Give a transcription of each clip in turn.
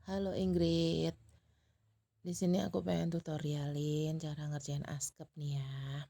Halo Ingrid, di sini aku pengen tutorialin cara ngerjain askep nih ya.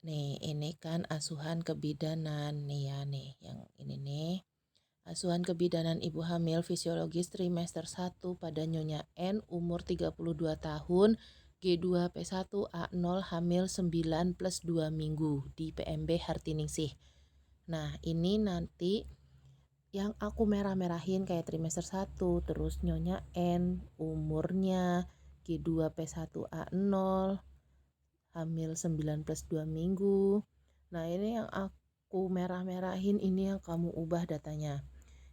Nih, ini kan asuhan kebidanan nih ya nih, yang ini nih. Asuhan kebidanan ibu hamil fisiologis trimester 1 pada Nyonya N umur 32 tahun, G2P1A0 hamil 9 plus 2 minggu di PMB Hartiningsih. Nah, ini nanti yang aku merah-merahin kayak trimester 1, terus Nyonya N umurnya G2P1A0 hamil 9 plus 2 minggu. Nah, ini yang aku merah-merahin, ini yang kamu ubah datanya.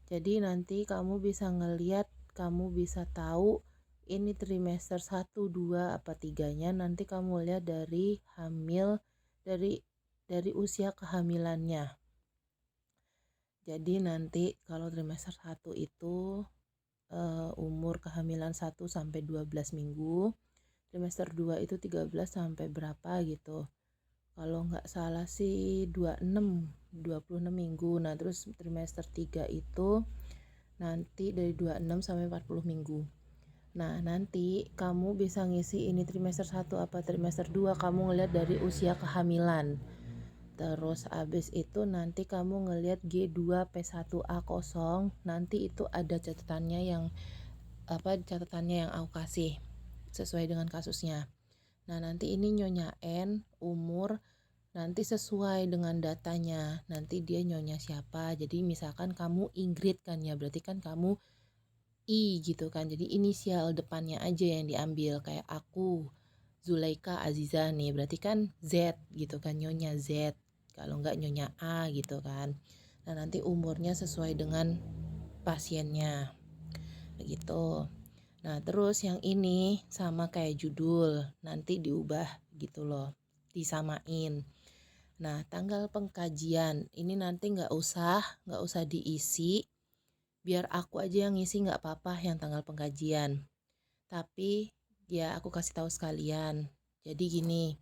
Jadi nanti kamu bisa ngeliat, kamu bisa tahu ini trimester 1, 2 apa 3-nya. Nanti kamu lihat dari hamil, dari usia kehamilannya. Jadi nanti kalau trimester 1 itu umur kehamilan 1 sampai 12 minggu. Trimester 2 itu 13 sampai berapa gitu. Kalau nggak salah sih 26 minggu. Nah, terus trimester 3 itu nanti dari 26 sampai 40 minggu. Nah, nanti kamu bisa ngisi ini trimester 1 apa trimester 2, kamu ngeliat dari usia kehamilan. Terus abis itu nanti kamu ngelihat G2P1A0, nanti itu ada catatannya yang aku kasih sesuai dengan kasusnya. Nah, nanti ini Nyonya N umur nanti sesuai dengan datanya. Nanti dia nyonya siapa. Jadi misalkan kamu Ingrid kan ya, berarti kan kamu I gitu kan. Jadi inisial depannya aja yang diambil, kayak aku Zulaika Aziza nih, berarti kan Z gitu kan, Nyonya Z. Kalau enggak Nyonya A gitu kan. Nah, nanti umurnya sesuai dengan pasiennya. Begitu. Nah, terus yang ini sama kayak judul, nanti diubah gitu loh, disamain. Nah, tanggal pengkajian ini nanti nggak usah diisi, biar aku aja yang ngisi nggak apa-apa yang tanggal pengkajian. Tapi ya aku kasih tahu sekalian. Jadi gini,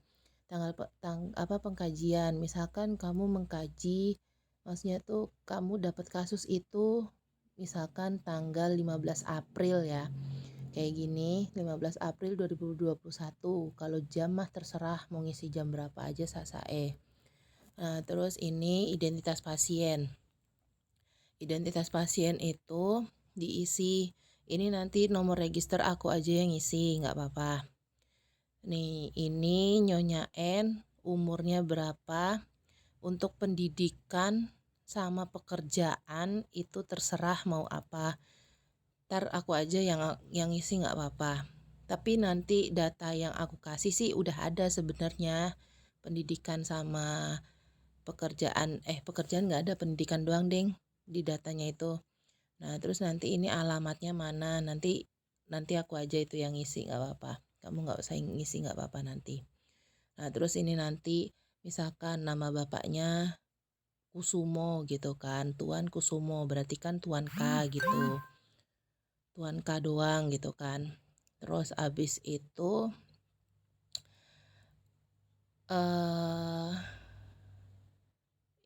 pengkajian, misalkan kamu mengkaji, maksudnya tuh kamu dapat kasus itu misalkan tanggal 15 April ya. Kayak gini, 15 April 2021. Kalau jam mah terserah mau ngisi jam berapa aja sasae. Nah, terus ini identitas pasien. Identitas pasien itu diisi. Ini nanti nomor register aku aja yang ngisi, nggak apa-apa. Nih, ini Nyonya N, umurnya berapa. Untuk pendidikan sama pekerjaan itu terserah mau apa. Ntar aku aja yang ngisi nggak apa-apa. Tapi nanti data yang aku kasih sih udah ada sebenarnya. Pendidikan sama pekerjaan nggak ada, pendidikan doang deng di datanya itu. Nah, terus nanti ini alamatnya mana, nanti aku aja itu yang ngisi, nggak apa-apa. Kamu nggak usah ngisi, nggak apa-apa nanti. Nah, terus ini nanti misalkan nama bapaknya Kusumo gitu kan, Tuan Kusumo, berarti kan Tuan K gitu, Tuan K doang gitu kan. Terus abis itu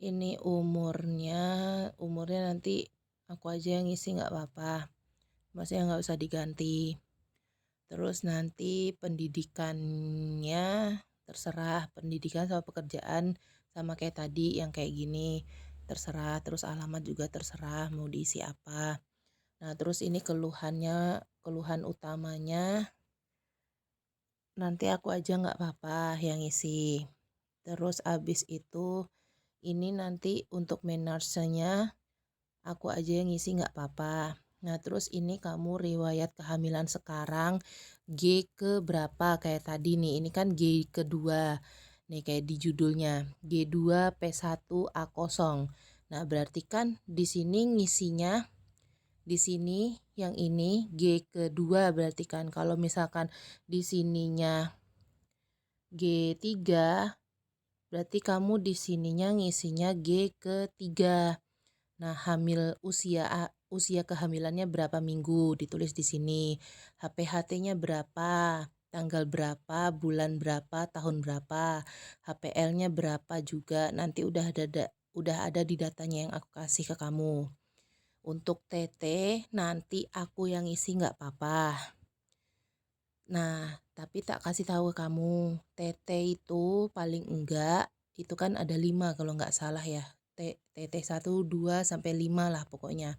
ini umurnya nanti aku aja yang ngisi, nggak apa-apa, maksudnya nggak usah diganti. Terus nanti pendidikannya terserah, pendidikan sama pekerjaan sama kayak tadi yang kayak gini terserah. Terus alamat juga terserah mau diisi apa. Nah, terus ini keluhan utamanya nanti aku aja nggak apa-apa yang isi. Terus abis itu ini nanti untuk menarsenya aku aja yang ngisi, nggak apa-apa. Nah, terus ini kamu riwayat kehamilan sekarang G ke berapa kayak tadi nih. Ini kan G kedua. Nih kayak di judulnya G2P1A0. Nah, berarti kan di sini ngisinya di sini yang ini G kedua, berarti kan kalau misalkan di sininya G3, berarti kamu di sininya ngisinya G ketiga. Nah, usia kehamilannya berapa minggu ditulis di sini. HPHT-nya berapa, tanggal berapa, bulan berapa, tahun berapa, HPL-nya berapa juga. Nanti udah ada di datanya yang aku kasih ke kamu. Untuk TT nanti aku yang isi nggak apa-apa. Nah, tapi tak kasih tahu ke kamu, TT itu paling enggak, itu kan ada 5 kalau nggak salah ya. TT 1, 2, sampai 5 lah pokoknya.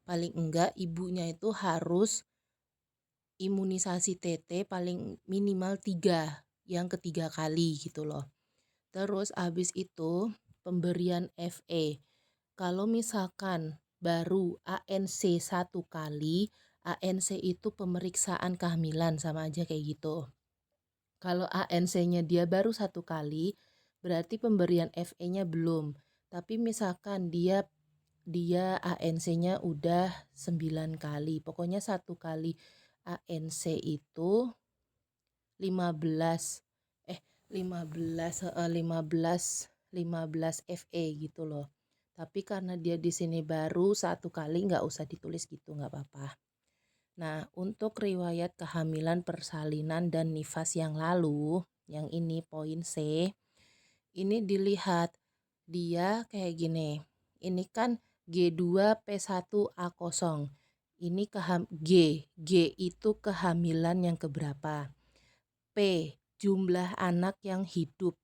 Paling enggak ibunya itu harus imunisasi TT paling minimal 3, yang ketiga kali gitu loh. Terus habis itu pemberian FE. Kalau misalkan baru ANC 1 kali, ANC itu pemeriksaan kehamilan sama aja kayak gitu. Kalau ANC-nya dia baru 1 kali, berarti pemberian FE-nya belum. Tapi misalkan dia ANC-nya udah 9 kali. Pokoknya 1 kali ANC itu 15 15 15 FE gitu loh. Tapi karena dia di sini baru 1 kali, nggak usah ditulis gitu, nggak apa-apa. Nah, untuk riwayat kehamilan, persalinan, dan nifas yang lalu, yang ini poin C, ini dilihat dia kayak gini. Ini kan G2P1A0. Ini G itu kehamilan yang keberapa? P, jumlah anak yang hidup.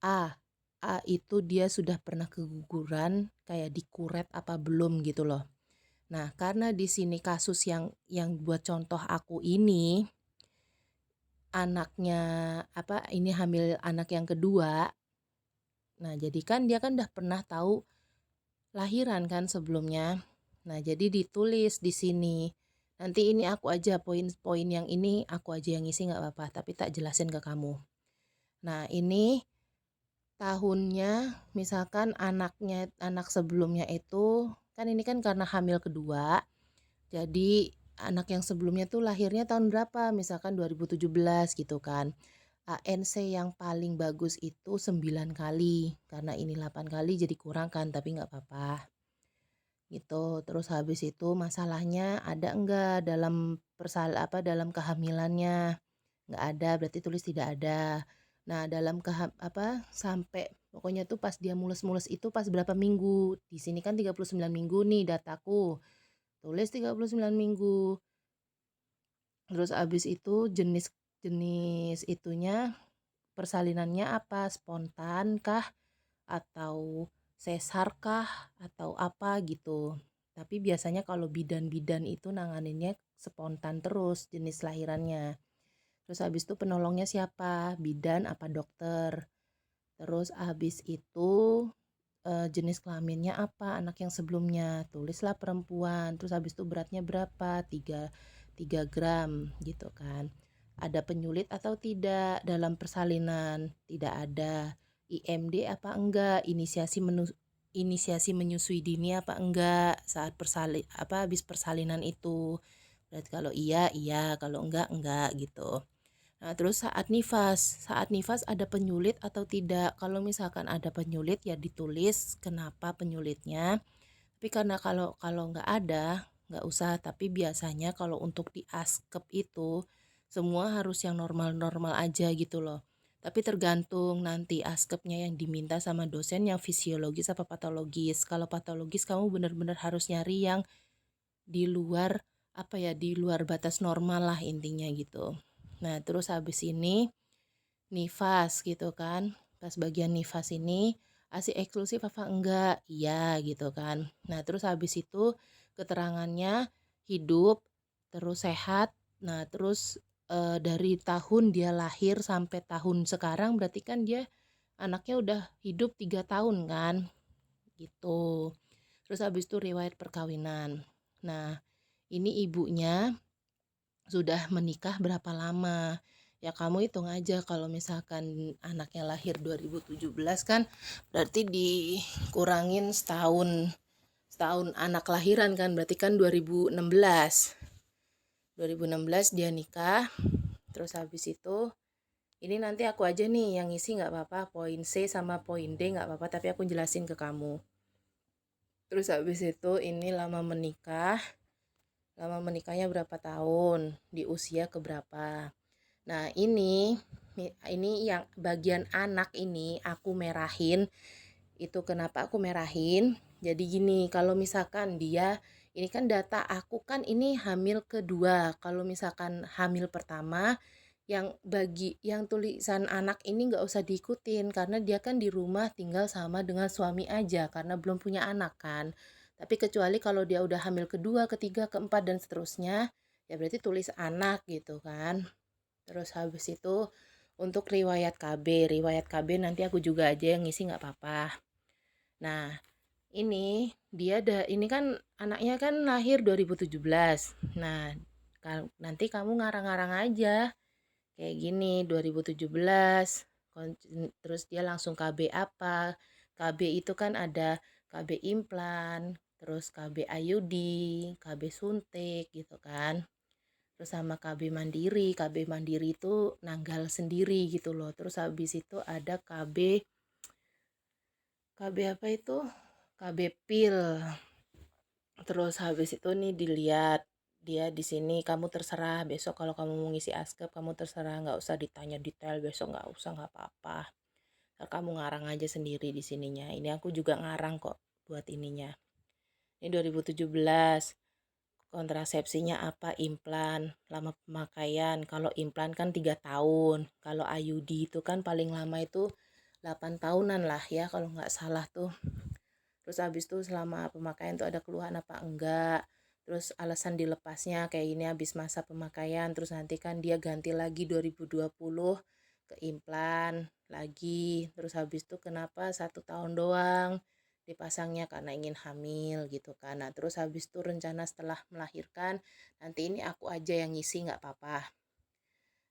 A itu dia sudah pernah keguguran, kayak dikuret apa belum gitu loh. Nah, karena di sini kasus yang buat contoh aku ini anaknya ini hamil anak yang kedua. Nah, jadi kan dia kan udah pernah tahu lahiran kan sebelumnya. Nah, jadi ditulis di sini. Nanti ini aku aja poin-poin yang ini aku aja yang isi nggak apa-apa, tapi tak jelasin ke kamu. Nah, ini tahunnya misalkan anak sebelumnya itu kan ini kan karena hamil kedua. Jadi anak yang sebelumnya tuh lahirnya tahun berapa? Misalkan 2017 gitu kan. ANC yang paling bagus itu 9 kali. Karena ini 8 kali jadi kurang kan, tapi nggak apa-apa. Gitu. Terus habis itu masalahnya ada enggak dalam kehamilannya? Nggak ada, berarti tulis tidak ada. Nah, dalam sampai pokoknya tuh pas dia mulus-mulus itu pas berapa minggu? Di sini kan 39 minggu nih dataku. Tulis 39 minggu. Terus abis itu jenis itunya persalinannya apa? Spontan kah? Atau sesar kah? Atau apa gitu. Tapi biasanya kalau bidan-bidan itu nanganinnya spontan terus jenis lahirannya. Terus habis itu penolongnya siapa? Bidan apa dokter? Terus habis itu jenis kelaminnya apa? Anak yang sebelumnya tulislah perempuan. Terus habis itu beratnya berapa? 3 gram gitu kan. Ada penyulit atau tidak dalam persalinan? Tidak ada. IMD apa enggak? Inisiasi menyusui dini apa enggak saat habis persalinan itu? Berarti kalau iya, kalau enggak gitu. Nah, terus saat nifas ada penyulit atau tidak? Kalau misalkan ada penyulit ya ditulis kenapa penyulitnya. Tapi karena kalau nggak ada, nggak usah. Tapi biasanya kalau untuk di askep itu semua harus yang normal-normal aja gitu loh. Tapi tergantung nanti askepnya yang diminta sama dosen yang fisiologis apa patologis. Kalau patologis kamu benar-benar harus nyari yang di luar di luar batas normal lah intinya gitu. Nah, terus habis ini nifas gitu kan. Pas bagian nifas ini ASI eksklusif apa enggak? Iya gitu kan. Nah, terus habis itu keterangannya hidup, terus sehat. Nah, terus dari tahun dia lahir sampai tahun sekarang berarti kan dia anaknya udah hidup 3 tahun kan. Gitu. Terus habis itu riwayat perkawinan. Nah, ini ibunya sudah menikah berapa lama? Ya kamu hitung aja kalau misalkan anaknya lahir 2017 kan berarti dikurangin setahun anak lahiran kan berarti kan 2016 dia nikah. Terus habis itu ini nanti aku aja nih yang isi nggak apa-apa, poin C sama poin D nggak apa-apa tapi aku jelasin ke kamu. Terus habis itu ini lama menikahnya berapa tahun, di usia keberapa. Nah, ini yang bagian anak ini aku merahin. Itu kenapa aku merahin? Jadi gini, kalau misalkan dia ini kan data aku kan ini hamil kedua. Kalau misalkan hamil pertama yang tulisan anak ini nggak usah diikutin karena dia kan di rumah tinggal sama dengan suami aja karena belum punya anak kan. Tapi kecuali kalau dia udah hamil kedua, ketiga, keempat dan seterusnya, ya berarti tulis anak gitu kan. Terus habis itu untuk riwayat KB nanti aku juga aja yang ngisi nggak apa-apa. Nah, ini kan anaknya kan lahir 2017. Nah, nanti kamu ngarang-ngarang aja. Kayak gini, 2017, terus dia langsung KB apa? KB itu kan ada KB implan, terus KB IUD, KB suntik gitu kan. Terus sama KB Mandiri itu nanggal sendiri gitu loh. Terus habis itu ada KB apa itu? KB pil. Terus habis itu nih dilihat dia di sini kamu terserah besok kalau kamu mau ngisi askep kamu terserah nggak usah ditanya detail besok nggak usah nggak apa-apa. Ntar kamu ngarang aja sendiri di sininya. Ini aku juga ngarang kok buat ininya. Ini 2017 kontrasepsinya apa implan lama pemakaian kalau implan kan 3 tahun kalau IUD itu kan paling lama itu 8 tahunan lah ya kalau nggak salah tuh. Terus habis itu selama pemakaian tuh ada keluhan apa enggak, terus alasan dilepasnya kayak ini habis masa pemakaian, terus nanti kan dia ganti lagi 2020 ke implan lagi, terus habis itu kenapa 1 tahun doang dipasangnya karena ingin hamil gitu kan. Nah terus habis itu rencana setelah melahirkan nanti ini aku aja yang ngisi nggak apa-apa.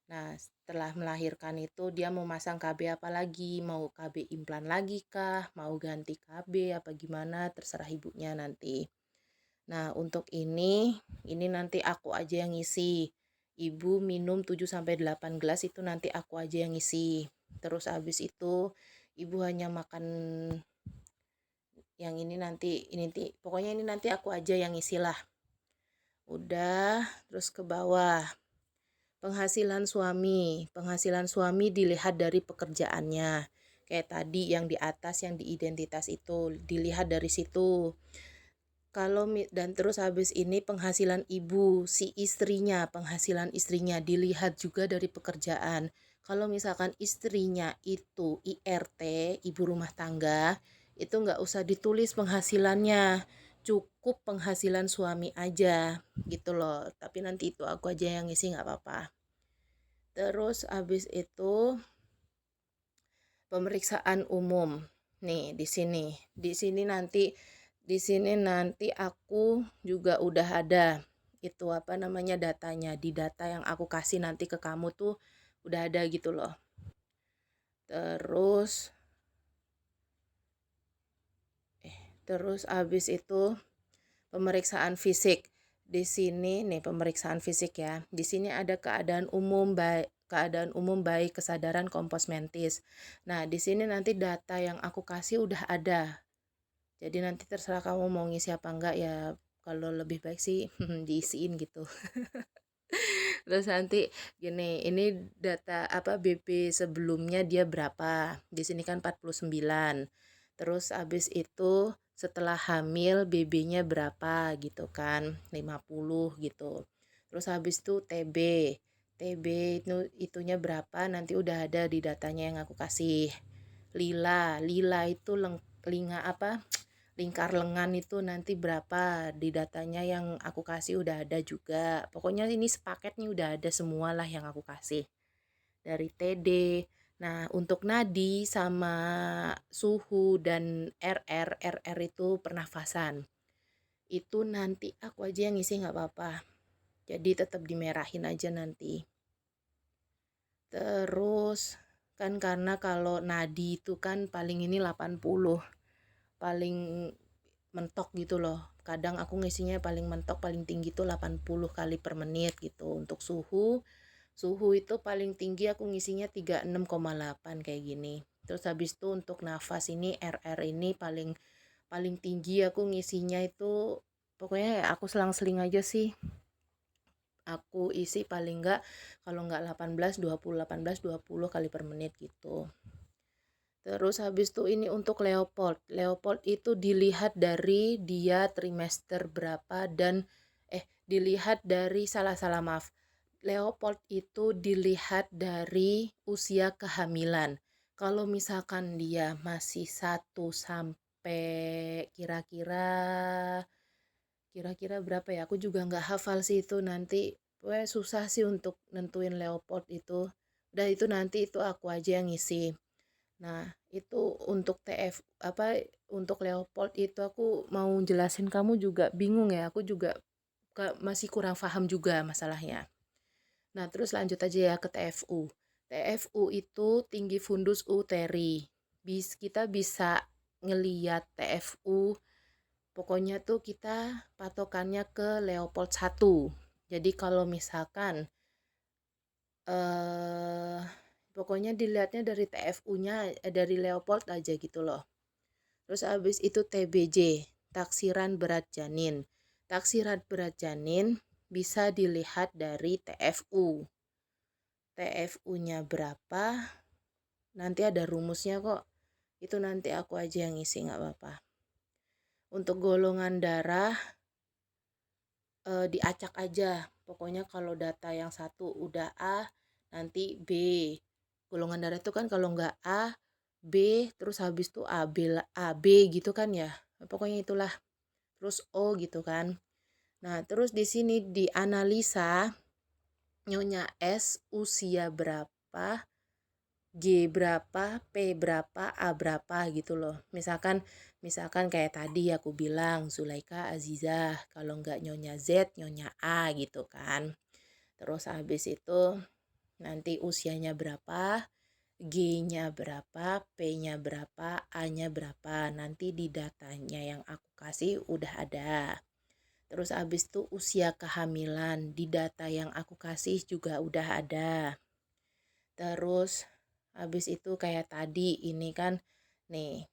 Nah, setelah melahirkan itu dia mau masang KB apa lagi? Mau KB implan lagi kah? Mau ganti KB apa gimana? Terserah ibunya nanti. Nah, untuk ini nanti aku aja yang ngisi. Ibu minum 7 sampai 8 gelas itu nanti aku aja yang ngisi. Terus habis itu ibu hanya makan yang ini pokoknya ini nanti aku aja yang ngisi lah. Udah, terus ke bawah. Penghasilan suami dilihat dari pekerjaannya. Kayak tadi yang di atas yang di identitas itu dilihat dari situ. Dan terus habis ini penghasilan ibu, penghasilan istrinya dilihat juga dari pekerjaan. Kalau misalkan istrinya itu IRT, ibu rumah tangga, itu nggak usah ditulis penghasilannya, cukup penghasilan suami aja gitu loh. Tapi nanti itu aku aja yang ngisi nggak apa-apa. Terus habis itu pemeriksaan umum. Nih di sini nanti aku juga udah ada itu apa namanya datanya. Di data yang aku kasih nanti ke kamu tuh udah ada gitu loh. Terus terus habis itu pemeriksaan fisik. Di sini nih pemeriksaan fisik ya. Di sini ada keadaan umum baik kesadaran kompos mentis. Nah, di sini nanti data yang aku kasih udah ada. Jadi nanti terserah kamu mau ngisi apa enggak ya. Kalau lebih baik sih diisiin gitu. Terus nanti gini, ini data apa BP sebelumnya dia berapa? Di sini kan 49. Terus habis itu setelah hamil BB-nya berapa gitu kan? 50 gitu. Terus habis itu TB. TB itunya berapa? Nanti udah ada di datanya yang aku kasih. Lila itu linga apa? Lingkar lengan itu nanti berapa di datanya yang aku kasih udah ada juga. Pokoknya ini sepaket nih udah ada semua lah yang aku kasih dari TD. Nah, untuk nadi sama suhu dan RR itu pernafasan. Itu nanti aku aja yang ngisi nggak apa-apa. Jadi tetap dimerahin aja nanti. Terus kan karena kalau nadi itu kan paling ini 80. Paling mentok gitu loh. Kadang aku ngisinya paling mentok paling tinggi tuh 80 kali per menit gitu. Untuk suhu itu paling tinggi aku ngisinya 36,8 kayak gini. Terus habis itu untuk nafas ini RR ini paling paling tinggi aku ngisinya itu pokoknya aku selang-seling aja sih. Aku isi paling enggak kalau enggak 18 20 kali per menit gitu. Terus habis itu ini untuk Leopold. Leopold itu dilihat dari dia trimester berapa dan dilihat dari salah maaf. Leopold itu dilihat dari usia kehamilan. Kalau misalkan dia masih 1 sampai kira-kira kira-kira berapa ya? Aku juga nggak hafal sih itu nanti. Susah sih untuk nentuin Leopold itu. Udah itu nanti itu aku aja yang ngisi. Nah, itu untuk untuk Leopold itu aku mau jelasin kamu juga bingung ya. Aku juga masih kurang paham juga masalahnya. Nah, terus lanjut aja ya ke TFU. TFU itu tinggi fundus uteri. Kita bisa ngeliat TFU, pokoknya tuh kita patokannya ke Leopold 1. Jadi kalau misalkan eh pokoknya dilihatnya dari TFU-nya dari Leopold aja gitu loh. Terus habis itu TBJ, taksiran berat janin. Taksiran berat janin bisa dilihat dari TFU. TFU-nya berapa? Nanti ada rumusnya kok. Itu nanti aku aja yang ngisi nggak apa-apa. Untuk golongan darah diacak aja. Pokoknya kalau data yang satu udah A, nanti B. Golongan darah itu kan kalau nggak A, B, terus habis itu AB gitu kan ya. Pokoknya itulah. Terus O gitu kan. Nah, terus di sini dianalisa Nyonya S usia berapa, G berapa, P berapa, A berapa gitu loh. Misalkan kayak tadi aku bilang Zulaika Azizah, kalau enggak Nyonya Z, Nyonya A gitu kan. Terus habis itu nanti usianya berapa, G-nya berapa, P-nya berapa, A-nya berapa. Nanti di datanya yang aku kasih udah ada. Terus habis itu usia kehamilan, di data yang aku kasih juga udah ada. Terus habis itu kayak tadi ini kan nih.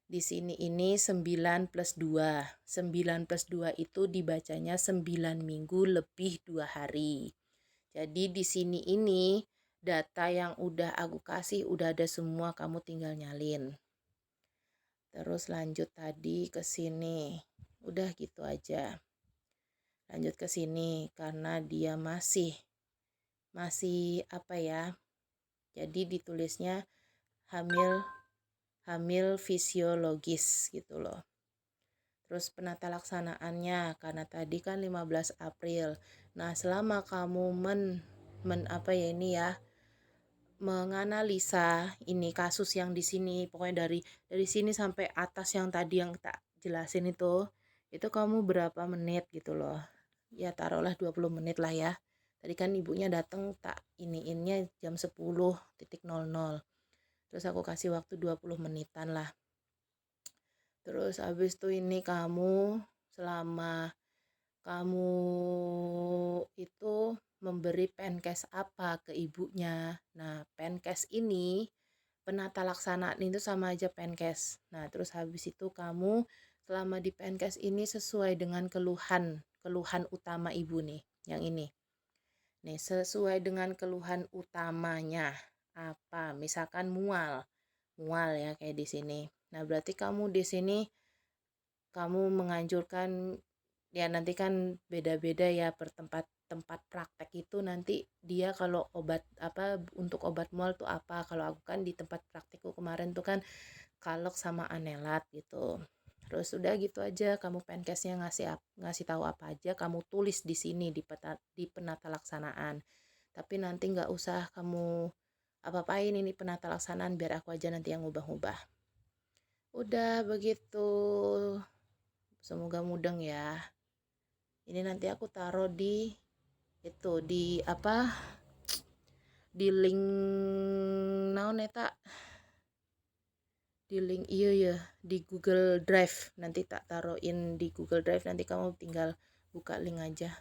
Di sini ini 9 plus 2. 9 plus 2 itu dibacanya 9 minggu lebih 2 hari. Jadi di sini ini data yang udah aku kasih udah ada semua, kamu tinggal nyalin. Terus lanjut tadi ke sini. Udah gitu aja. Lanjut ke sini karena dia masih apa ya? Jadi ditulisnya hamil fisiologis gitu loh. Terus penata laksanaannya karena tadi kan 15 April. Nah, selama kamu menganalisa ini kasus yang di sini, pokoknya dari sini sampai atas yang tadi yang tak jelasin itu kamu berapa menit gitu loh. Ya taruhlah 20 menit lah ya. Tadi kan ibunya datang tak iniinnya jam 10.00. Terus aku kasih waktu 20 menitan lah. Terus habis itu ini selama kamu itu memberi penkes apa ke ibunya. Nah, penkes ini penata laksanaan itu sama aja penkes. Nah, terus habis itu kamu selama di penkes ini sesuai dengan keluhan utama ibu nih, yang ini. Nih, sesuai dengan keluhan utamanya apa? Misalkan mual ya kayak di sini. Nah, berarti kamu di sini kamu menganjurkan ya nanti kan beda-beda ya per tempat praktek itu nanti dia kalau untuk obat mual tuh apa. Kalau aku kan di tempat praktikku kemarin tuh kan Kalox sama Anelat gitu. Terus udah gitu aja, kamu penkesnya ngasih tahu apa aja kamu tulis di sini di penata laksanaan. Tapi nanti nggak usah kamu apa-apain ini penata laksanaan, biar aku aja nanti yang ngubah-ngubah. Udah begitu. Semoga mudeng ya. Ini nanti aku taruh di link naon eta, di link iya ya di Google Drive. Nanti tak taruhin di Google Drive, nanti kamu tinggal buka link aja.